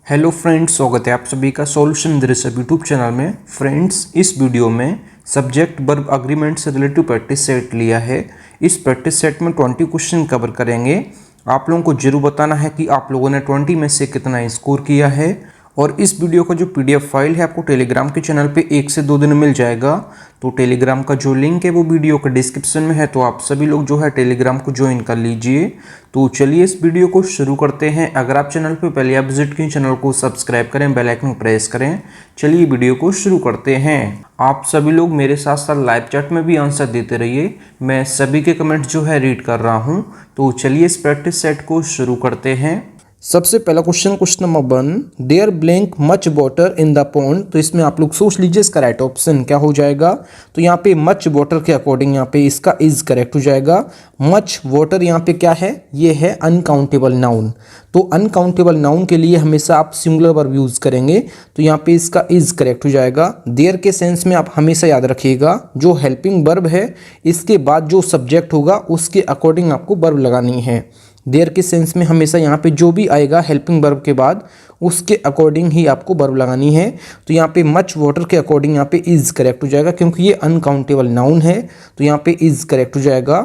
Hello friends, स्वागत है आप सभी का सॉल्यूशन दृश्य यूट्यूब चैनल में। फ्रेंड्स, इस वीडियो में सब्जेक्ट वर्ब अग्रीमेंट से रिलेटिव प्रैक्टिस सेट लिया है। इस प्रैक्टिस सेट में 20 क्वेश्चन कवर करेंगे। आप लोगों को जरूर बताना है कि आप लोगों ने 20 में से कितना स्कोर किया है। और इस वीडियो का जो पीडीएफ फाइल है आपको टेलीग्राम के चैनल पे 1 से 2 दिन मिल जाएगा। तो टेलीग्राम का जो लिंक है वो वीडियो के डिस्क्रिप्शन में है, तो आप सभी लोग जो है टेलीग्राम को ज्वाइन कर लीजिए। तो चलिए इस वीडियो को शुरू करते हैं। अगर आप चैनल पे पहले आप विजिट करें, चैनल को सब्सक्राइब करें, बेल आइकन प्रेस करें। चलिए वीडियो को शुरू करते हैं। आप सभी लोग मेरे साथ साथ लाइव चैट में भी आंसर देते रहिए, मैं सभी के कमेंट्स जो है रीड कर रहा हूँ। तो चलिए इस प्रैक्टिस सेट को शुरू करते हैं। सबसे पहला question number 1, there blank much water in the pond. तो इसमें आप लोग सोच लीजिए इसका राइट ऑप्शन क्या हो जाएगा। तो यहाँ पे मच वाटर के अकॉर्डिंग यहाँ पे इसका इज करेक्ट हो जाएगा। मच वाटर यहाँ पे क्या है, ये है अनकाउंटेबल नाउन। तो अनकाउंटेबल नाउन के लिए हमेशा आप सिंगुलर वर्ब यूज करेंगे, तो यहाँ पे इसका इज करेक्ट हो जाएगा। देयर के सेंस में आप हमेशा याद रखिएगा जो हेल्पिंग वर्ब है इसके बाद जो सब्जेक्ट होगा उसके अकॉर्डिंग आपको वर्ब लगानी है। देयर के सेंस में हमेशा यहाँ पे जो भी आएगा हेल्पिंग वर्ब के बाद उसके अकॉर्डिंग ही आपको वर्ब लगानी है। तो यहाँ पे मच वाटर के अकॉर्डिंग यहाँ पे इज करेक्ट हो जाएगा, क्योंकि ये अनकाउंटेबल नाउन है, तो यहाँ पे इज करेक्ट हो जाएगा।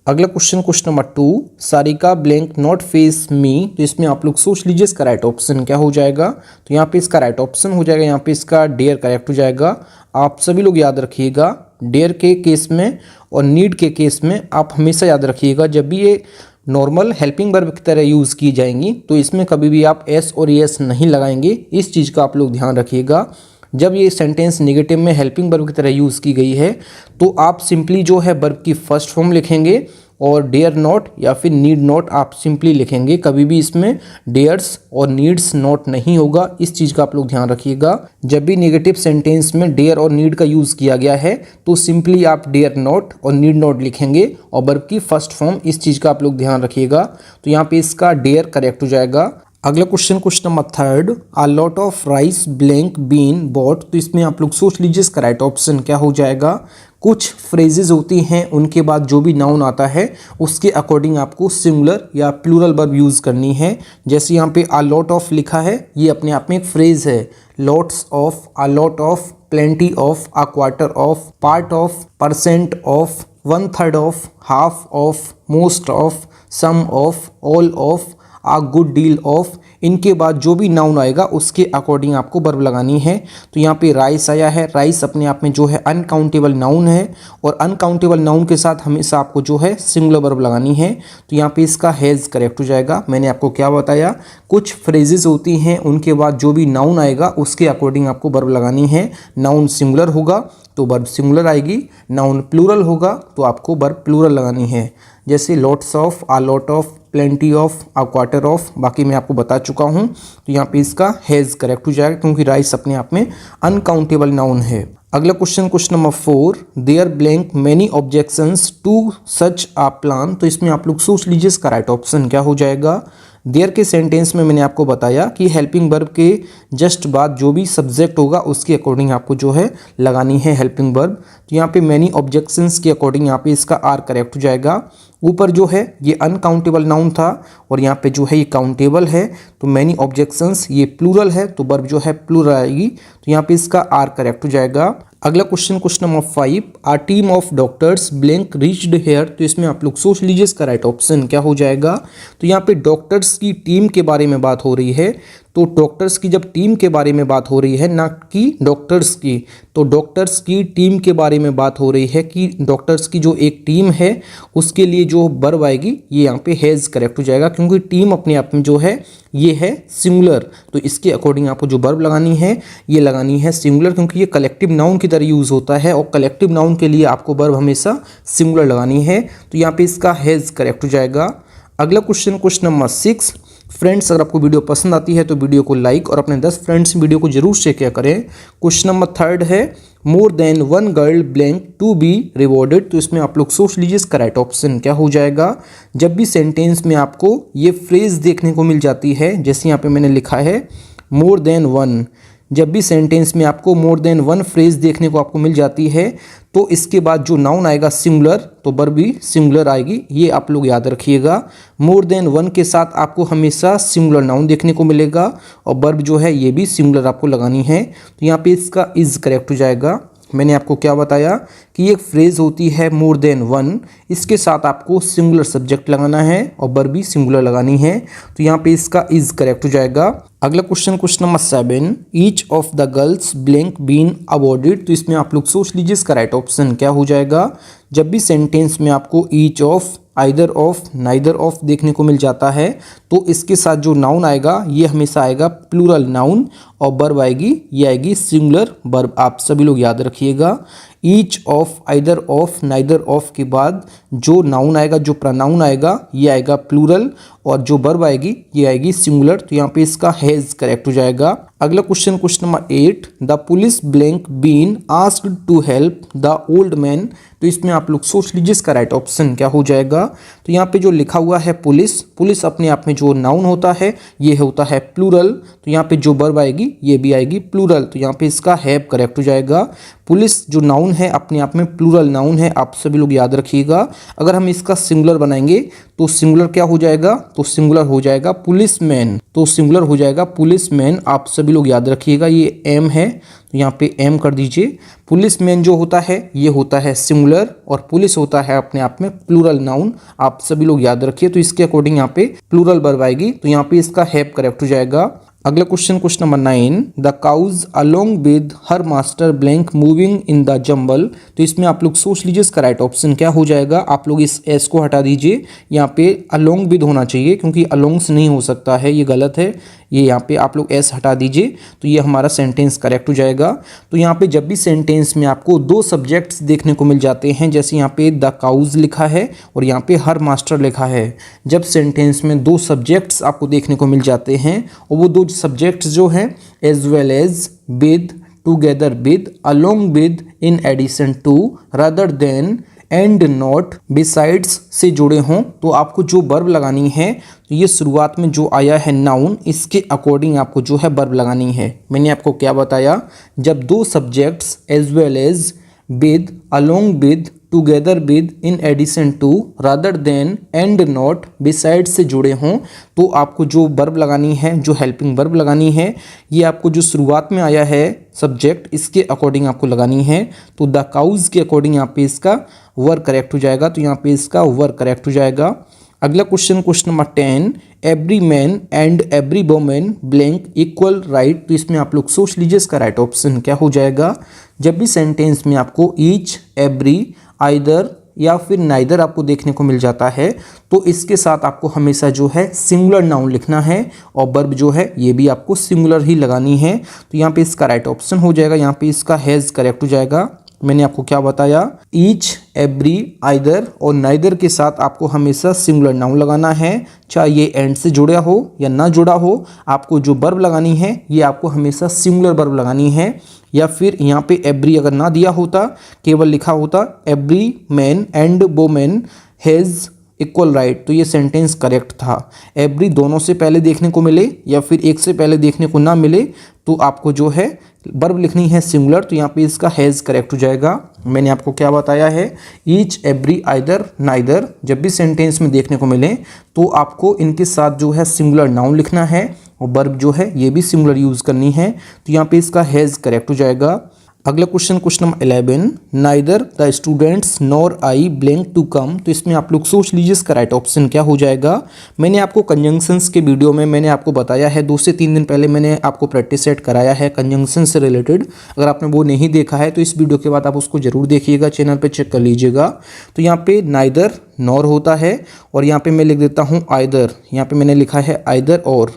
अगला question number 2, Sarika blank not face मी। तो इसमें आप लोग सोच लीजिए इसका राइट ऑप्शन क्या हो जाएगा। तो यहाँ पे इसका राइट ऑप्शन हो जाएगा, यहाँ पे इसका डेयर करेक्ट हो जाएगा। आप सभी लोग याद रखिएगा डेयर के केस में और नीड के केस में आप हमेशा याद रखिएगा जब भी ये नॉर्मल हेल्पिंग वर्ब की तरह यूज़ की जाएंगी तो इसमें कभी भी आप एस और एस नहीं लगाएंगे। इस चीज़ का आप लोग ध्यान रखिएगा। जब ये सेंटेंस नेगेटिव में हेल्पिंग वर्ब की तरह यूज़ की गई है तो आप सिंपली जो है वर्ब की फर्स्ट फॉर्म लिखेंगे और डेयर नॉट या फिर नीड नॉट आप सिंपली लिखेंगे। कभी भी इसमें डेयर्स और नीड्स नॉट नहीं होगा। इस चीज़ का आप लोग ध्यान रखिएगा। जब भी नेगेटिव सेंटेंस में डेयर और नीड का यूज़ किया गया है तो सिंपली आप डेयर नॉट और नीड नॉट लिखेंगे और वर्ब की फर्स्ट फॉर्म। इस चीज़ का आप लोग ध्यान रखिएगा। तो यहाँ पे इसका डेयर करेक्ट हो जाएगा। अगला question number 3, a lot of rice blank been bought. तो इसमें आप लोग सोच लीजिए इसका राइट ऑप्शन क्या हो जाएगा। कुछ फ्रेजेस होती हैं उनके बाद जो भी नाउन आता है उसके अकॉर्डिंग आपको सिंगुलर या प्लूरल वर्ब यूज़ करनी है। जैसे यहाँ पे अ लॉट ऑफ लिखा है, ये अपने आप में एक फ्रेज है। Lots of, a lot of, plenty of, a quarter of, part of, percent of, 1/3 of, half of, most of, some of, all of, a good deal of. इनके बाद जो भी नाउन आएगा उसके अकॉर्डिंग आपको वर्ब लगानी है। तो यहाँ पे राइस आया है, राइस अपने आप में जो है अनकाउंटेबल नाउन है और अनकाउंटेबल नाउन के साथ हमेशा आपको जो है सिंगुलर वर्ब लगानी है। तो यहाँ पे इसका हैज़ करेक्ट हो जाएगा। मैंने आपको क्या बताया, कुछ फ्रेजेस होती हैं उनके बाद जो भी नाउन आएगा उसके अकॉर्डिंग आपको वर्ब लगानी है। नाउन सिंगुलर होगा तो वर्ब सिंगुलर आएगी, नाउन प्लूरल होगा तो आपको वर्ब प्लूरल लगानी है। जैसे lots of, a lot of, plenty of, a quarter of, बाकी मैं आपको बता चुका हूँ। तो यहाँ पे इसका हैज़ करेक्ट हो जाएगा, क्योंकि राइस अपने आप में अनकाउंटेबल नाउन है। अगला question number 4, there blank many objections to such a plan. तो इसमें आप लोग सोच लीजिए इसका राइट ऑप्शन क्या हो जाएगा। देयर के सेंटेंस में मैंने आपको बताया कि हेल्पिंग वर्ब के जस्ट बाद जो भी सब्जेक्ट होगा उसके अकॉर्डिंग आपको जो है लगानी है हेल्पिंग वर्ब। तो यहाँ पे मैनी ऑब्जेक्शंस के अकॉर्डिंग यहाँ पे इसका आर करेक्ट हो जाएगा। ऊपर जो है ये अनकाउंटेबल नाउन था और यहाँ पे जो है ये काउंटेबल है, तो मैनी ऑब्जेक्शंस ये प्लूरल है तो वर्ब जो है प्लूरल आएगी। तो यहाँ पे इसका आर करेक्ट हो जाएगा। अगला question number 5, a team of doctors blank reached here. तो इसमें आप लोग सोच लीजिए इसका राइट ऑप्शन क्या हो जाएगा। तो यहाँ पे डॉक्टर्स की टीम के बारे में बात हो रही है, तो डॉक्टर्स की जब टीम के बारे में बात हो रही है ना कि डॉक्टर्स की, तो डॉक्टर्स की टीम के बारे में बात हो रही है कि डॉक्टर्स की जो एक टीम है उसके लिए जो वर्ब आएगी ये यहाँ पे हैज़ करेक्ट हो जाएगा, क्योंकि टीम अपने आप में जो है ये है सिंगुलर। तो इसके अकॉर्डिंग आपको जो वर्ब लगानी है ये लगानी है सिंगुलर, क्योंकि ये कलेक्टिव नाउन की तरह यूज़ होता है और कलेक्टिव नाउन के लिए आपको वर्ब हमेशा सिंगुलर लगानी है। तो यहाँ पे इसका हैज़ करेक्ट हो जाएगा। अगला क्वेश्चन नंबर 6, फ्रेंड्स अगर आपको वीडियो पसंद आती है तो वीडियो को लाइक और अपने 10 फ्रेंड्स वीडियो को जरूर शेयर किया करें। क्वेश्चन नंबर 3 है, more than one girl blank to be rewarded. तो इसमें आप लोग सोच लीजिए इसका राइट ऑप्शन क्या हो जाएगा। जब भी सेंटेंस में आपको ये फ्रेज देखने को मिल जाती है, जैसे यहाँ पे मैंने लिखा है मोर देन वन, जब भी सेंटेंस में आपको मोर देन वन फ्रेज देखने को आपको मिल जाती है तो इसके बाद जो नाउन आएगा सिंगुलर तो वर्ब भी सिंगुलर आएगी, ये आप लोग याद रखिएगा। मोर देन वन के साथ आपको हमेशा सिंगुलर नाउन देखने को मिलेगा और वर्ब जो है ये भी सिंगुलर आपको लगानी है। तो यहाँ पे इसका इज करेक्ट हो जाएगा। मैंने आपको क्या बताया कि एक फ्रेज होती है मोर देन वन, इसके साथ आपको सिंगुलर सब्जेक्ट लगाना है और वर्ब भी सिंगुलर लगानी है। तो यहाँ पे इसका इज करेक्ट हो जाएगा। अगला question number 7, each of the girls blank been awarded. तो इसमें आप लोग सोच लीजिए इसका राइट ऑप्शन क्या हो जाएगा। जब भी सेंटेंस में आपको each of, either of, neither of देखने को मिल जाता है तो इसके साथ जो नाउन आएगा ये हमेशा आएगा प्लूरल नाउन और वर्ब आएगी ये आएगी सिंगुलर वर्ब। आप सभी लोग याद रखिएगा। Each of, either of, neither of के बाद जो नाउन आएगा, जो प्रोनाउन आएगा ये आएगा प्लूरल और जो वर्ब आएगी ये आएगी सिंगुलर। तो यहाँ पे इसका हैज करेक्ट हो जाएगा। अगला question number 8, the police blank been asked to help the old man. तो इसमें आप लोग सोच लीजिए इसका राइट ऑप्शन क्या हो जाएगा। तो यहाँ पे जो लिखा हुआ है पुलिस, पुलिस अपने आप में जो नाउन होता है ये होता है प्लूरल, तो यहाँ पे जो वर्ब आएगी ये भी आएगी प्लूरल। तो यहाँ पे इसका हैव करेक्ट हो जाएगा। पुलिस जो नाउन है अपने आप में प्लूरल नाउन है, आप सभी लोग याद रखिएगा। अगर हम इसका सिंगुलर बनाएंगे तो सिंगुलर क्या हो जाएगा, तो सिंगुलर हो जाएगा पुलिसमैन। तो सिंगुलर हो जाएगा पुलिसमैन, आप सभी लोग याद रखिएगा। ये एम है तो यहाँ पे एम कर दीजिए। पुलिसमैन जो होता है ये होता है सिंगुलर और पुलिस होता है अपने आप में प्लूरल नाउन, आप सभी लोग याद रखिए। तो इसके अकॉर्डिंग यहाँ पे प्लूरल वर्ब आएगी, तो यहाँ पे इसका हैव करेक्ट हो जाएगा। अगला question number 9, the cows along with her master blank moving in the jungle. तो इसमें आप लोग सोच लीजिए इसका राइट ऑप्शन क्या हो जाएगा। आप लोग इस एस को हटा दीजिए, यहाँ पे अलोंग विद होना चाहिए क्योंकि अलोंग्स नहीं हो सकता है, ये गलत है। ये यहाँ पे आप लोग एस हटा दीजिए तो ये हमारा सेंटेंस करेक्ट हो जाएगा। तो यहाँ पे जब भी सेंटेंस में आपको दो सब्जेक्ट्स देखने को मिल जाते हैं, जैसे यहाँ पे द काउज लिखा है और यहाँ पे हर मास्टर लिखा है, जब सेंटेंस में दो सब्जेक्ट्स आपको देखने को मिल जाते हैं और वो दो सब्जेक्ट्स जो हैं as well as, with, together with, along with, in addition to, rather than, and not, besides से जुड़े हों तो आपको जो वर्ब लगानी है तो ये शुरुआत में जो आया है नाउन इसके अकॉर्डिंग आपको जो है वर्ब लगानी है। मैंने आपको क्या बताया, जब दो subjects as well as, with, along with, together with, in addition to, rather than, and not, beside से जुड़े हों तो आपको जो वर्ब लगानी है, जो हेल्पिंग वर्ब लगानी है, ये आपको जो शुरुआत में आया है सब्जेक्ट इसके अकॉर्डिंग आपको लगानी है। तो द काउज के अकॉर्डिंग यहाँ पे इसका वर्ब करेक्ट हो जाएगा, तो यहाँ पे इसका वर्ब करेक्ट हो जाएगा। अगला question number 10, every man and every women blank equal right. तो इसमें आप लोग सोच लीजिए इसका राइट ऑप्शन क्या हो जाएगा। जब भी सेंटेंस में आपको ईच, एवरी, आइदर या फिर नाइदर आपको देखने को मिल जाता है तो इसके साथ आपको हमेशा जो है सिंगुलर नाउन लिखना है और वर्ब जो है ये भी आपको सिंगुलर ही लगानी है। तो यहाँ पे इसका राइट ऑप्शन हो जाएगा, यहाँ पे इसका हैज करेक्ट हो जाएगा। मैंने आपको क्या बताया, ईच, एवरी, आइदर और नाइदर के साथ आपको हमेशा सिंगुलर नाउन लगाना है, चाहे ये एंड से जुड़ा हो या ना जुड़ा हो। आपको जो वर्ब लगानी है ये आपको हमेशा सिंगुलर वर्ब लगानी है। या फिर यहाँ पे एवरी अगर ना दिया होता, केवल लिखा होता every man and women has equal right, तो ये सेंटेंस करेक्ट था। एवरी दोनों से पहले देखने को मिले या फिर एक से पहले देखने को ना मिले तो आपको जो है वर्ब लिखनी है सिंगुलर, तो यहाँ पे इसका हैज़ करेक्ट हो जाएगा। मैंने आपको क्या बताया है, ईच, एवरी, आइदर, नाइदर जब भी सेंटेंस में देखने को मिले तो आपको इनके साथ जो है सिंगुलर नाउन लिखना है और वर्ब जो है ये भी सिंगुलर यूज़ करनी है, तो यहाँ पे इसका हैज़ करेक्ट हो जाएगा। अगला question number 11, neither the students nor I blank to come. तो इसमें आप लोग सोच लीजिए इसका राइट ऑप्शन क्या हो जाएगा। मैंने आपको कंजंक्शंस के वीडियो में मैंने आपको बताया है, 2 से 3 दिन पहले मैंने आपको प्रैक्टिस सेट कराया है कंजंक्शन से रिलेटेड। अगर आपने वो नहीं देखा है तो इस वीडियो के बाद आप उसको जरूर देखिएगा, चैनल पर चेक कर लीजिएगा। तो यहाँ पे नाइदर, नॉर होता है और यहाँ पे मैं लिख देता हूँ आइदर, यहाँ पे मैंने लिखा है आइदर और।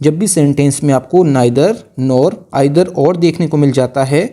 जब भी सेंटेंस में आपको नाइदर, नॉर, आइदर और देखने को मिल जाता है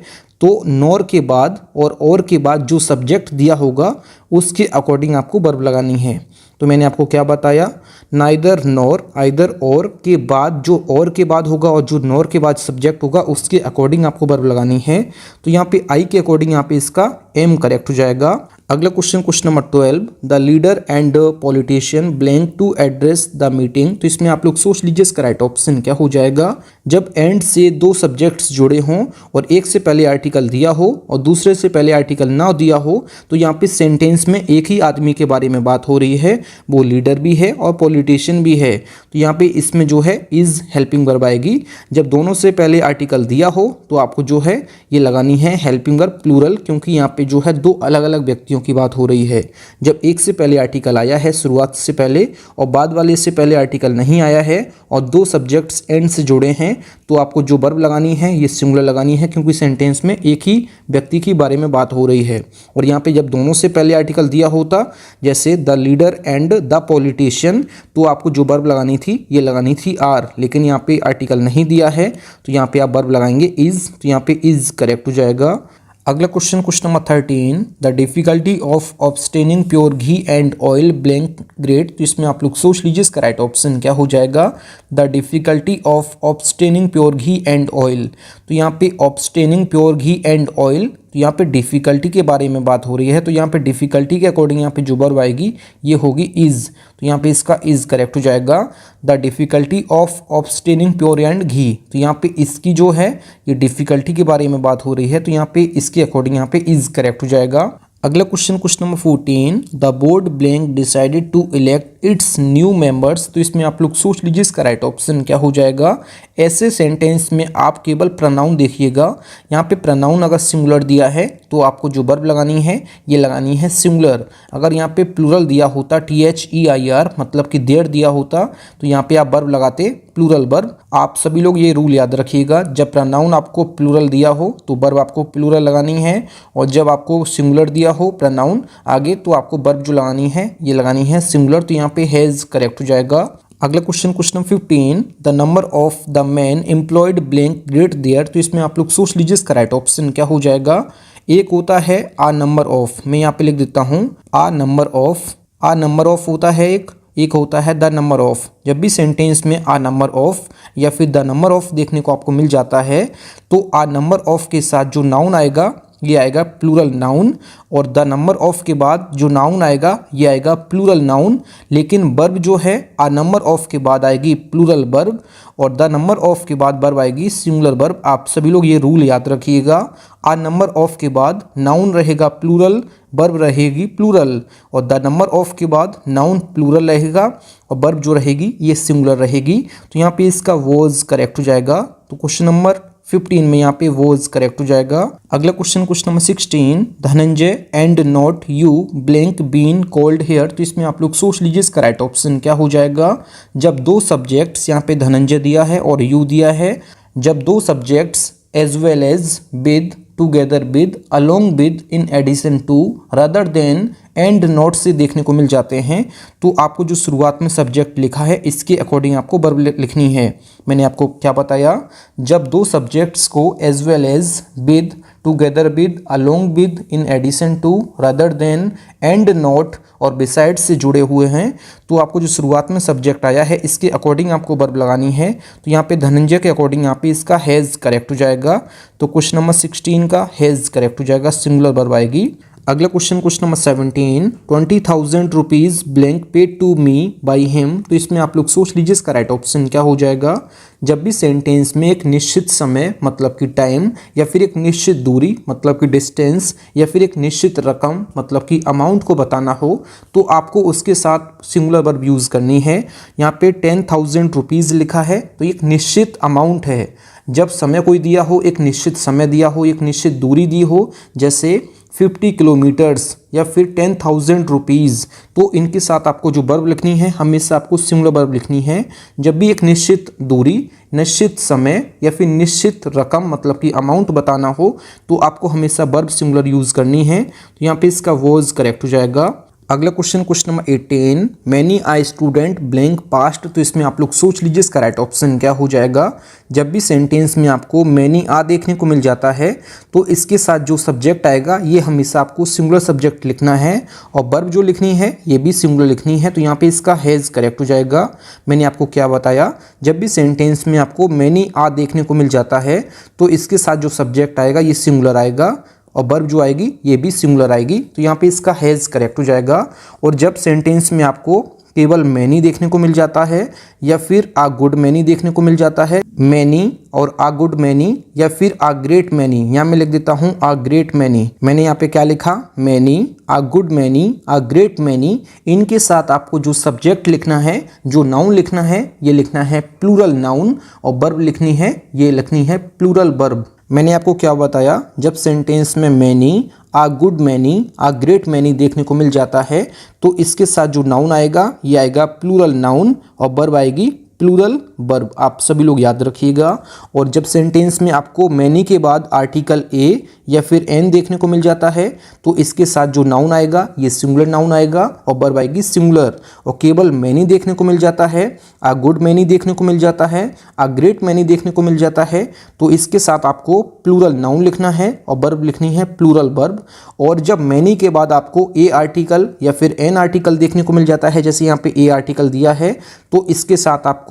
तो नॉर के बाद और के बाद जो सब्जेक्ट दिया होगा उसके अकॉर्डिंग आपको वर्ब लगानी है। तो मैंने आपको क्या बताया, नाइदर, नॉर, आइदर और के बाद जो और के बाद होगा और जो नॉर के बाद सब्जेक्ट होगा उसके अकॉर्डिंग आपको वर्ब लगानी है। तो यहाँ पे आई के अकॉर्डिंग यहाँ पे इसका एम करेक्ट हो जाएगा। अगला question number 12, the leader and politician blank to address the meeting. तो इसमें आप लोग सोच लीजिए इसका राइट ऑप्शन क्या हो जाएगा। जब एंड से दो सब्जेक्ट्स जुड़े हों और एक से पहले आर्टिकल दिया हो और दूसरे से पहले आर्टिकल ना दिया हो तो यहाँ पे सेंटेंस में एक ही आदमी के बारे में बात हो रही है, वो लीडर भी है और पॉलिटिशियन भी है। तो यहाँ पे इसमें जो है इज हेल्पिंग वर्ब आएगी। जब दोनों से पहले आर्टिकल दिया हो तो आपको जो है ये लगानी है हेल्पिंग वर्ब प्लूरल, क्योंकि यहाँ पे जो है दो अलग अलग व्यक्तियों की बात हो रही है। जब एक से पहले आर्टिकल आया है शुरुआत से पहले और बाद वाले से पहले आर्टिकल नहीं आया है और दो सब्जेक्ट्स एंड से जुड़े हैं तो आपको जो वर्ब लगानी है ये सिंगुलर लगानी है, क्योंकि सेंटेंस में एक ही व्यक्ति के बारे में बात हो रही है। और यहाँ पे जब दोनों से पहले आर्टिकल दिया होता जैसे the leader and the politician तो आपको जो वर्ब लगानी थी ये लगानी थी आर, लेकिन यहाँ पे आर्टिकल नहीं दिया है तो यहाँ पे आप वर्ब लगाएंगे इज, तो यहाँ पे इज करेक्ट हो जाएगा। अगला question number 13, the difficulty of obtaining pure ghee and oil blank grade. तो इसमें आप लोग सोच लीजिए इसका राइट ऑप्शन क्या हो जाएगा। The difficulty of obtaining pure ghee and oil, तो यहाँ पे obtaining pure ghee and oil, तो यहाँ पे डिफ़िकल्टी के बारे में बात हो रही है। तो यहाँ पे डिफ़िकल्टी के अकॉर्डिंग यहाँ पे जो वर्ब आएगी ये होगी इज़, तो यहाँ पे इसका इज़ करेक्ट हो जाएगा। The difficulty of obtaining pure and ghee, तो यहाँ पे इसकी जो है ये डिफ़िकल्टी के बारे में बात हो रही है तो यहाँ पे इसके अकॉर्डिंग यहाँ पे इज़ करेक्ट हो जाएगा। अगला question number 14, the board blank decided to elect its new members. तो इसमें आप लोग सोच लीजिए इसका राइट ऑप्शन क्या हो जाएगा। ऐसे सेंटेंस में आप केवल प्रोनाउन देखिएगा, यहाँ पे प्रोनाउन अगर सिंगुलर दिया है तो आपको जो वर्ब लगानी है ये लगानी है सिंगुलर। अगर यहाँ पे प्लूरल दिया होता THEIR मतलब कि देयर दिया होता तो यहाँ पे आप वर्ब लगाते प्लूरल वर्ब। आप सभी लोग ये रूल याद रखिएगा, जब प्रोनाउन आपको प्लूरल दिया हो तो वर्ब आपको प्लूरल लगानी है और जब आपको सिंगुलर दिया हो प्रोनाउन आगे तो आपको वर्ब जो लगानी है ये लगानी है सिंगुलर, तो यहाँ पे हैज़ करेक्ट हो जाएगा। अगला question number 15, the number of the man employed blank great there. तो इसमें आप लोग सोच लीजिए इसका राइट ऑप्शन क्या हो जाएगा। एक होता है आ नंबर ऑफ, मैं यहाँ पे लिख देता हूँ a number of, a number of होता है एक होता है द नंबर ऑफ। जब भी सेंटेंस में आ नंबर ऑफ या फिर द नंबर ऑफ देखने को आपको मिल जाता है तो आ नंबर ऑफ के साथ जो नाउन आएगा ये आएगा प्लूरल नाउन और द नंबर ऑफ के बाद जो नाउन आएगा ये आएगा प्लूरल नाउन, लेकिन वर्ब जो है आ नंबर ऑफ के बाद आएगी प्लूरल वर्ब और द नंबर ऑफ के बाद वर्ब आएगी सिंगुलर वर्ब। आप सभी लोग ये रूल याद रखिएगा, आ नंबर ऑफ के बाद नाउन रहेगा प्लूरल, वर्ब रहेगी प्लूरल और द नंबर ऑफ के बाद नाउन प्लूरल रहेगा और वर्ब जो रहेगी ये सिंगुलर रहेगी। तो यहाँ पे इसका वॉज करेक्ट हो जाएगा। तो क्वेश्चन नंबर 15 में यहाँ पे वॉज करेक्ट हो जाएगा। अगला question number 16, Dhananjay and not you blank been called here. तो इसमें आप लोग सोच लीजिए इसका राइट ऑप्शन क्या हो जाएगा। जब दो सब्जेक्ट्स यहाँ पे धनंजय दिया है और यू दिया है, जब दो subjects as well as with together with along with in addition to rather than and not से देखने को मिल जाते हैं तो आपको जो शुरुआत में सब्जेक्ट लिखा है इसके अकॉर्डिंग आपको वर्ब लिखनी है। मैंने आपको क्या बताया, जब दो सब्जेक्ट्स को as well as with together with along with in addition to rather than and not और बिसाइड से जुड़े हुए हैं तो आपको जो शुरुआत में सब्जेक्ट आया है इसके अकॉर्डिंग आपको वर्ब लगानी है। तो यहाँ पे धनंजय के अकॉर्डिंग यहाँ पे इसका हैज़ करेक्ट हो जाएगा। तो क्वेश्चन नंबर 16 का हैज़ करेक्ट हो जाएगा, सिंगुलर वर्ब आएगी। अगला question number 17, 20,000 rupees blank paid to me by him. तो इसमें आप लोग सोच लीजिए इसका राइट ऑप्शन क्या हो जाएगा। जब भी सेंटेंस में एक निश्चित समय मतलब कि टाइम या फिर एक निश्चित दूरी मतलब कि डिस्टेंस या फिर एक निश्चित रकम मतलब कि अमाउंट को बताना हो तो आपको उसके साथ सिंगुलर वर्ब यूज़ करनी है। यहाँ पे 10,000 रुपीज़ लिखा है तो एक निश्चित अमाउंट है। जब समय कोई दिया हो, एक निश्चित समय दिया हो, एक निश्चित दूरी दी हो जैसे 50 किलोमीटर्स या फिर 10,000 रुपीज़, तो इनके साथ आपको जो वर्ब लिखनी है हमेशा आपको सिंगुलर वर्ब लिखनी है। जब भी एक निश्चित दूरी, निश्चित समय या फिर निश्चित रकम मतलब कि अमाउंट बताना हो तो आपको हमेशा वर्ब सिंगुलर यूज़ करनी है। तो यहाँ पे इसका वॉज करेक्ट हो जाएगा। अगला question number 18, many I student blank past. तो इसमें आप लोग सोच लीजिए इसका राइट ऑप्शन क्या हो जाएगा। जब भी सेंटेंस में आपको मैनी आ देखने को मिल जाता है तो इसके साथ जो सब्जेक्ट आएगा ये हमेशा आपको सिंगुलर सब्जेक्ट लिखना है और वर्ब जो लिखनी है ये भी सिंगुलर लिखनी है। तो यहाँ पे इसका हैज़ करेक्ट हो जाएगा। मैंने आपको क्या बताया, जब भी सेंटेंस में आपको मैनी आ देखने को मिल जाता है तो इसके साथ जो सब्जेक्ट आएगा ये सिंगुलर आएगा और वर्ब जो आएगी ये भी सिंगुलर आएगी। तो यहाँ पे इसका हैज़ करेक्ट हो जाएगा। और जब सेंटेंस में आपको केवल मैनी देखने को मिल जाता है या फिर आ गुड मैनी देखने को मिल जाता है। मैनी और आ गुड मैनी या फिर आ ग्रेट मैनी, यहाँ मैं लिख देता हूँ आ ग्रेट मैनी। मैंने यहाँ पे क्या लिखा, मैनी, आ गुड मैनी, आ ग्रेट मैनी। इनके साथ आपको जो सब्जेक्ट लिखना है, जो नाउन लिखना है, ये लिखना है प्लूरल नाउन, और वर्ब लिखनी है, ये लिखनी है प्लूरल वर्ब। मैंने आपको क्या बताया, जब सेंटेंस में मैनी, आ गुड मैनी, आ ग्रेट मैनी देखने को मिल जाता है तो इसके साथ जो नाउन आएगा ये आएगा प्लूरल नाउन और वर्ब आएगी प्लूरल वर्ब। आप सभी लोग याद रखिएगा। और जब सेंटेंस में आपको मैनी के बाद आर्टिकल ए या फिर एन देखने को मिल जाता है तो इसके साथ जो नाउन आएगा ये सिंगुलर नाउन आएगा और वर्ब आएगी सिंगुलर। और केवल मैनी देखने को मिल जाता है, आ गुड मैनी देखने को मिल जाता है, आ ग्रेट मैनी देखने को मिल जाता है तो इसके साथ आपको प्लूरल नाउन लिखना है और वर्ब लिखनी है प्लूरल वर्ब। और जब मैनी के बाद आपको ए आर्टिकल या फिर एन आर्टिकल देखने को मिल जाता है, जैसे यहाँ पे ए आर्टिकल दिया है, तो इसके साथ आपको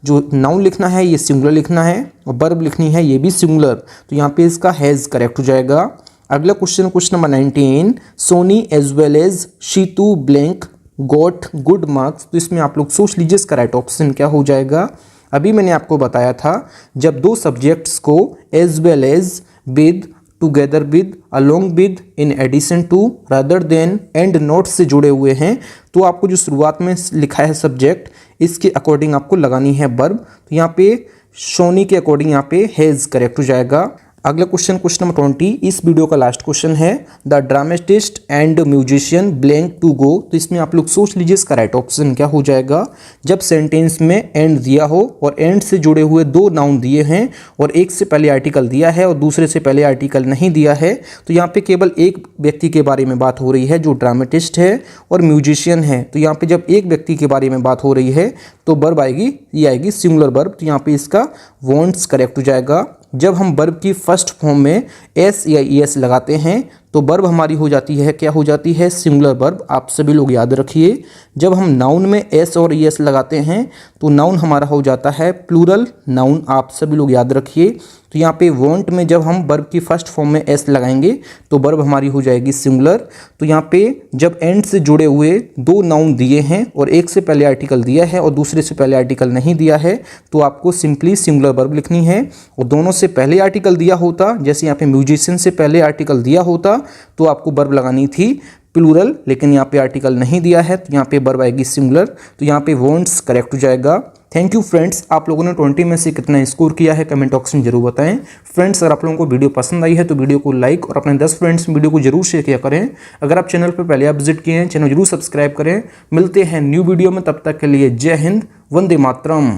जो नाउन लिखना है ये सिंगुलर लिखना है और वर्ब लिखनी है ये भी सिंगुलर। तो यहाँ पे इसका हैज करेक्ट हो जाएगा। अगला question, question number 19, Soni as well as Shitu blank got good marks. तो इसमें आप लोग सोच लीजिए इसका राइट ऑप्शन क्या हो जाएगा। अभी मैंने आपको बताया था जब दो सब्जेक्ट्स को as well as, with, together with, along with, in addition to, rather than, and not से जुड़े हुए हैं तो आपको जो शुरुआत में लिखा है सब्जेक्ट इसके अकॉर्डिंग आपको लगानी है वर्ब। तो यहाँ पे सोनी के अकॉर्डिंग यहाँ पे हैज करेक्ट हो जाएगा। अगला क्वेश्चन, क्वेश्चन नंबर 20, इस वीडियो का लास्ट क्वेश्चन है, the dramatist and musician blank to go. तो इसमें आप लोग सोच लीजिए इसका राइट ऑप्शन क्या हो जाएगा। जब सेंटेंस में एंड दिया हो और एंड से जुड़े हुए दो नाउन दिए हैं और एक से पहले आर्टिकल दिया है और दूसरे से पहले आर्टिकल नहीं दिया है तो यहाँ पे केवल एक व्यक्ति के बारे में बात हो रही है जो ड्रामेटिस्ट है और म्यूजिशियन है। तो यहाँ पे जब एक व्यक्ति के बारे में बात हो रही है तो वर्ब आएगी, ये आएगी सिंगुलर वर्ब। तो यहाँ पे इसका वॉन्ट्स करेक्ट हो जाएगा। जब हम वर्ब की फर्स्ट फॉर्म में एस या ईएस लगाते हैं तो वर्ब हमारी हो जाती है, क्या हो जाती है, सिंगुलर वर्ब। आप सभी लोग याद रखिए। जब हम नाउन में एस और ईएस लगाते हैं तो नाउन हमारा हो जाता है प्लूरल नाउन। आप सभी लोग याद रखिए। तो यहाँ पे वॉन्ट में जब हम वर्ब की फर्स्ट फॉर्म में एस लगाएंगे तो वर्ब हमारी हो जाएगी सिंगुलर। तो यहाँ पे जब एंड से जुड़े हुए दो नाउन दिए हैं और एक से पहले आर्टिकल दिया है और दूसरे से पहले आर्टिकल नहीं दिया है तो आपको सिंपली सिंगुलर वर्ब लिखनी है। और दोनों से पहले आर्टिकल दिया होता, जैसे यहाँ पे म्यूजिशियन से पहले आर्टिकल दिया होता तो आपको वर्ब लगानी थी प्लूरल, लेकिन यहाँ पे आर्टिकल नहीं दिया है तो यहाँ पे वर्ब आएगी सिंगुलर। तो यहाँ पे वॉन्ट्स करेक्ट हो जाएगा। Thank you friends. आप लोगों ने 20 में से कितना स्कोर किया है कमेंट बॉक्स में जरूर बताएं। फ्रेंड्स, अगर आप लोगों को वीडियो पसंद आई है तो वीडियो को लाइक और अपने 10 फ्रेंड्स में वीडियो को जरूर शेयर किया करें। अगर आप चैनल पर पहले आप विजिट किए हैं, चैनल जरूर सब्सक्राइब करें। मिलते हैं न्यू वीडियो में, तब तक के लिए जय हिंद, वंदे मातरम।